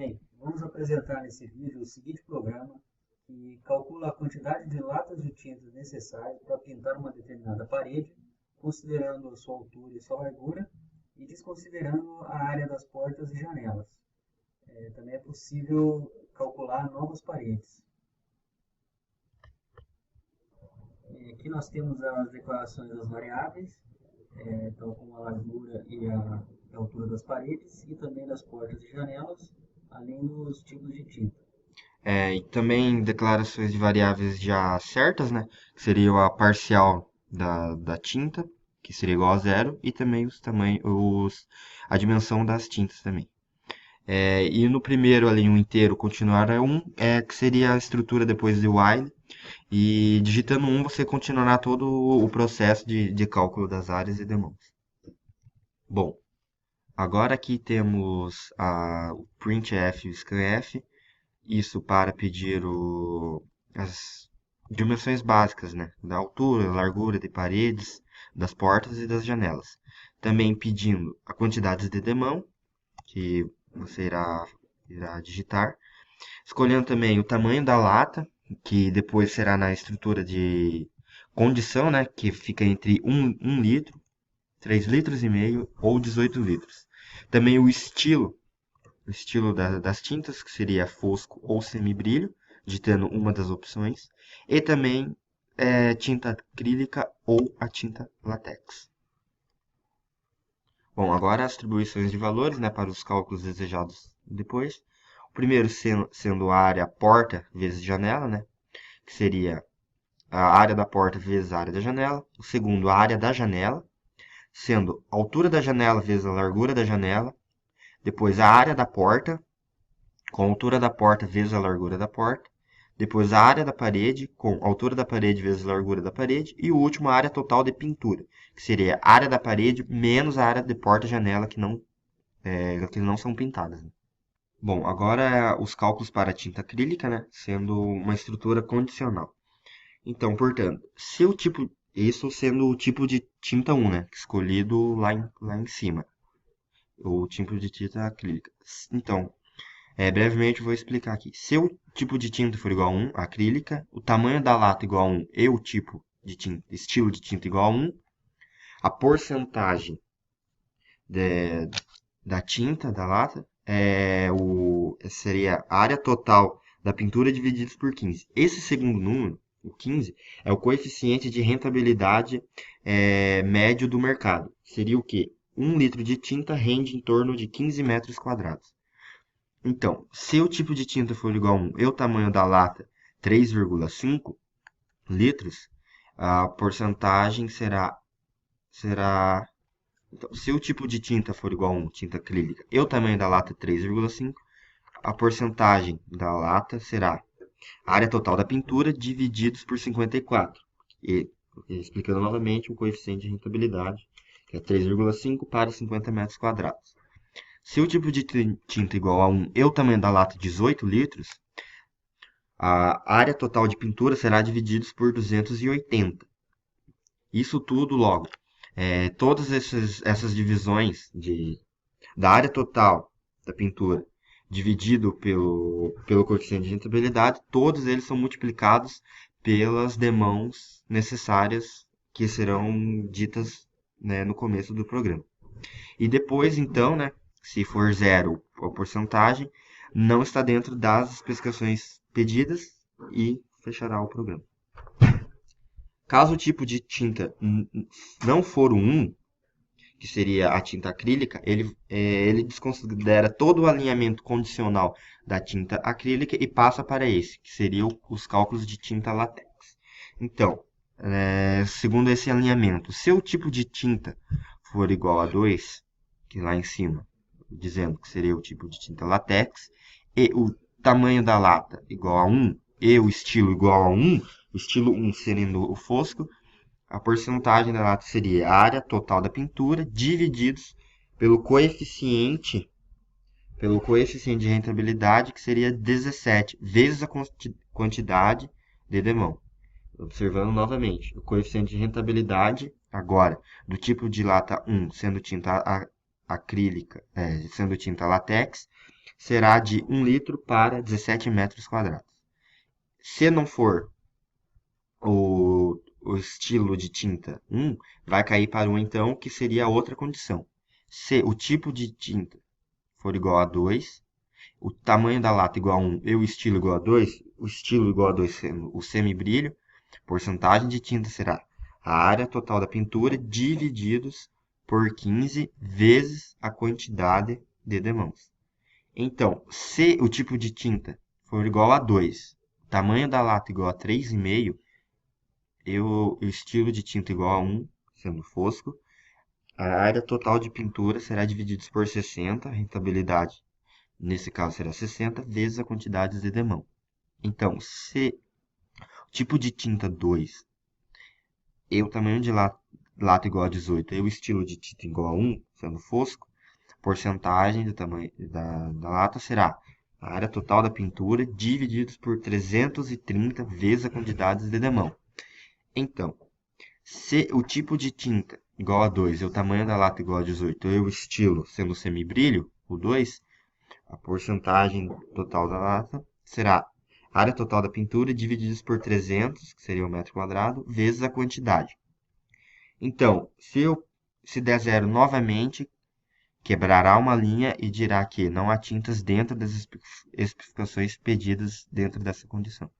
Bem, vamos apresentar nesse vídeo o seguinte programa que calcula a quantidade de latas de tinta necessárias para pintar uma determinada parede, considerando a sua altura e sua largura e desconsiderando a área das portas e janelas. Também é possível calcular novas paredes. Aqui nós temos as declarações das variáveis, tal como a largura e a altura das paredes e também das portas e janelas, além dos tipos de tinta. E também declarações de variáveis já certas, né? Que seria a parcial da tinta, que seria igual a zero, e também a dimensão das tintas também. E no primeiro ali, um inteiro, continuar é um, que seria a estrutura depois de while, e digitando um você continuará todo o processo de cálculo das áreas e demãos. Bom, agora aqui temos o printf e o scanf, isso para pedir as dimensões básicas, né? Da altura, largura de paredes, das portas e das janelas. Também pedindo a quantidade de demão, que você irá digitar. Escolhendo também o tamanho da lata, que depois será na estrutura de condição, né? Que fica entre 1 litro, 3 litros e meio ou 18 litros. Também o estilo das tintas, que seria fosco ou semibrilho, digitando uma das opções, e também tinta acrílica ou a tinta latex. Bom, agora as atribuições de valores, né, para os cálculos desejados depois. O primeiro sendo a área porta vezes janela, né, que seria a área da porta vezes a área da janela. O segundo, a área da janela, sendo a altura da janela vezes a largura da janela. Depois a área da porta, com a altura da porta vezes a largura da porta. Depois a área da parede, com a altura da parede vezes a largura da parede. E o último, a área total de pintura, que seria a área da parede menos a área de porta e janela que não são pintadas, né? Bom, agora os cálculos para a tinta acrílica, né, sendo uma estrutura condicional. Então, portanto, se o tipo, isso sendo o tipo de tinta 1, né, escolhido lá em cima, o tipo de tinta acrílica. Então, brevemente eu vou explicar aqui. Se o tipo de tinta for igual a 1, acrílica, o tamanho da lata igual a 1 e o tipo de tinta, estilo de tinta igual a 1, a porcentagem de- da tinta da lata seria a área total da pintura divididos por 15. Esse segundo número, o 15, é o coeficiente de rentabilidade médio do mercado. Seria o quê? 1 litro de tinta rende em torno de 15 metros quadrados. Então, se o tipo de tinta for igual a 1 e o tamanho da lata 3,5 litros, a porcentagem será então, se o tipo de tinta for igual a 1, tinta acrílica, e o tamanho da lata 3,5, a porcentagem da lata será a área total da pintura divididos por 54. Explicando novamente o coeficiente de rentabilidade, que é 3,5 para 50 metros quadrados. Se o tipo de tinta igual a 1 e o tamanho da lata 18 litros, a área total de pintura será divididos por 280. Isso tudo logo. Todas essas divisões da área total da pintura dividido pelo coeficiente de rentabilidade, todos eles são multiplicados pelas demãos necessárias que serão ditas, né, no começo do programa. E depois, então, né, se for zero a porcentagem, não está dentro das especificações pedidas e fechará o programa. Caso o tipo de tinta não for o 1, que seria a tinta acrílica, ele desconsidera todo o alinhamento condicional da tinta acrílica e passa para esse, que seriam os cálculos de tinta látex. Então, segundo esse alinhamento, se o tipo de tinta for igual a 2, que lá em cima, dizendo que seria o tipo de tinta látex, e o tamanho da lata igual a 1, e o estilo igual a 1, o estilo 1 sendo o fosco, a porcentagem da lata seria a área total da pintura divididos pelo coeficiente, pelo coeficiente de rentabilidade, que seria 17 vezes a quantidade de demão. Observando novamente, o coeficiente de rentabilidade, agora, do tipo de lata 1, sendo tinta acrílica, sendo tinta látex, será de 1 litro para 17 metros quadrados. Se não for o estilo de tinta 1, vai cair para 1 então, que seria a outra condição. Se o tipo de tinta for igual a 2, o tamanho da lata igual a 1 e o estilo igual a 2, o estilo igual a 2 sendo o semibrilho, porcentagem de tinta será a área total da pintura divididos por 15 vezes a quantidade de demãos. Então, se o tipo de tinta for igual a 2, o tamanho da lata igual a 3,5 e o estilo de tinta igual a 1, sendo fosco, a área total de pintura será dividida por 60, a rentabilidade nesse caso será 60 vezes a quantidade de demão. Então, se o tipo de tinta 2 e o tamanho de lata igual a 18 e o estilo de tinta igual a 1, sendo fosco, a porcentagem do tamanho da lata será a área total da pintura divididos por 330 vezes a quantidade de demão. Então, se o tipo de tinta igual a 2 e o tamanho da lata igual a 18 e o estilo sendo semibrilho, o 2, a porcentagem total da lata será a área total da pintura divididos por 300, que seria o metro quadrado, vezes a quantidade. Então, se der zero novamente, quebrará uma linha e dirá que não há tintas dentro das especificações pedidas dentro dessa condição.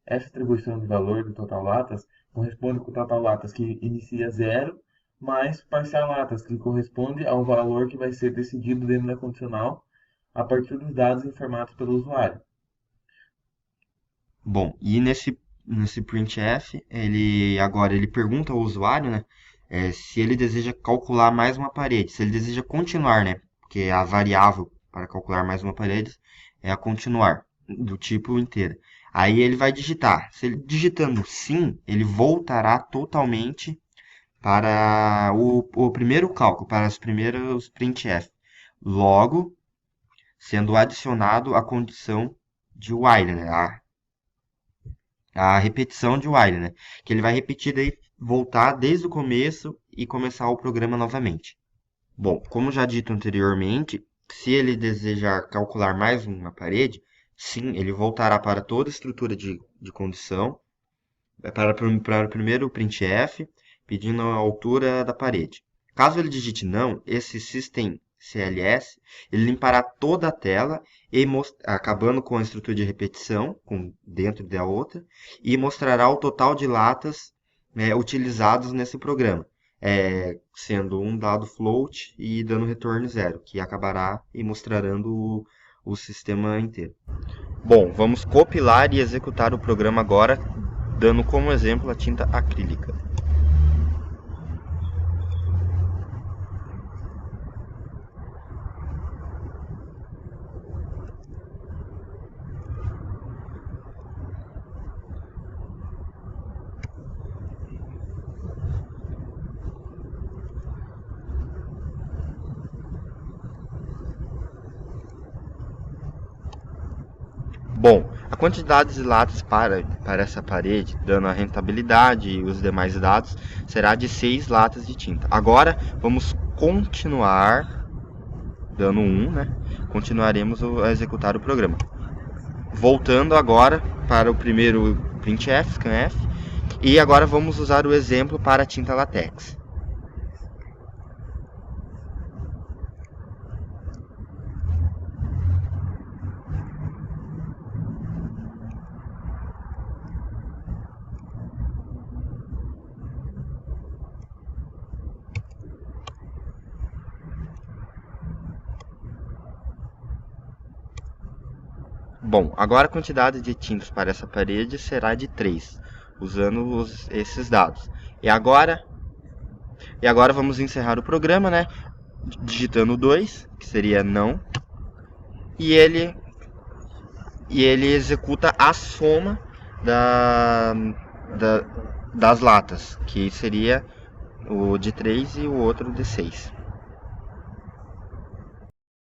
Essa distribuição de valor do total latas corresponde com o total latas que inicia zero, mais parcial latas, que corresponde ao valor que vai ser decidido dentro da condicional a partir dos dados informados pelo usuário. Bom, e nesse printf, ele pergunta ao usuário, né, se ele deseja calcular mais uma parede, se ele deseja continuar, né, porque a variável para calcular mais uma parede é a continuar, do tipo inteira. Aí ele vai digitar. Se ele digitando sim, ele voltará totalmente para o primeiro cálculo, para os primeiros printf. Logo, sendo adicionado a condição de while, né, a repetição de while, né? Que ele vai repetir daí, voltar desde o começo e começar o programa novamente. Bom, como já dito anteriormente, se ele desejar calcular mais uma parede, sim, ele voltará para toda a estrutura de condição, para o primeiro printf, pedindo a altura da parede. Caso ele digite não, esse system.cls, ele limpará toda a tela, acabando com a estrutura de repetição, dentro da outra, e mostrará o total de latas utilizados nesse programa, sendo um dado float e dando retorno zero, que acabará e mostrando o sistema inteiro. Bom, vamos compilar e executar o programa agora, dando como exemplo a tinta acrílica. Bom, a quantidade de latas para essa parede, dando a rentabilidade e os demais dados, será de 6 latas de tinta. Agora, vamos continuar, dando 1, né? Continuaremos a executar o programa. Voltando agora para o primeiro printf, scanf, e agora vamos usar o exemplo para a tinta latex. Bom, agora a quantidade de tintas para essa parede será de 3, usando esses dados. E agora vamos encerrar o programa, né? Digitando 2, que seria não. E ele executa a soma das latas, que seria o de 3 e o outro de 6.